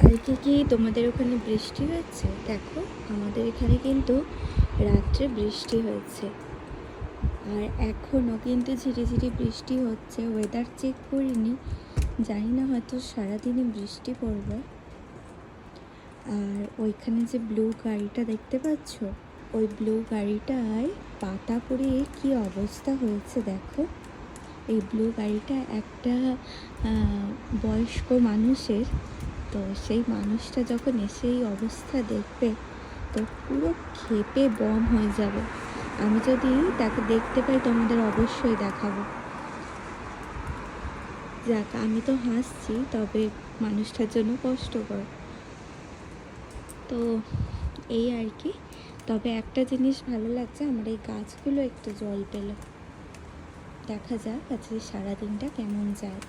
কালকে কি তোমাদের ওখানে বৃষ্টি হয়েছে? দেখো, আমাদের এখানে কিন্তু রাত্রে বৃষ্টি হয়েছে, আর এখনও কিন্তু ঝিরিঝিরি বৃষ্টি হচ্ছে। ওয়েদার চেক করিনি, জানি না, হয়তো সারাদিনই বৃষ্টি পড়বে। আর ওইখানে যে ব্লু গাড়িটা দেখতে পাচ্ছ, ওই ব্লু গাড়িটায় পাতা পড়ে কি অবস্থা হয়েছে দেখো। এই ব্লু গাড়িটা একটা বয়স্ক মানুষের। তো সেই মানুষটা যখন এসে এই অবস্থা দেখবে, তো পুরো ক্ষেপে বম হয়ে যাবে। আমি যদি তাকে দেখতে পাই তোমাদের অবশ্যই দেখাবো। যাক, আমি তো হাসছি, তবে মানুষটার জন্য কষ্টকর। তো এই আর কি। তবে একটা জিনিস ভালো লাগছে, আমার এই গাছগুলো একটু জল পেল। দেখা যাক আজকে সারাদিনটা কেমন যায়।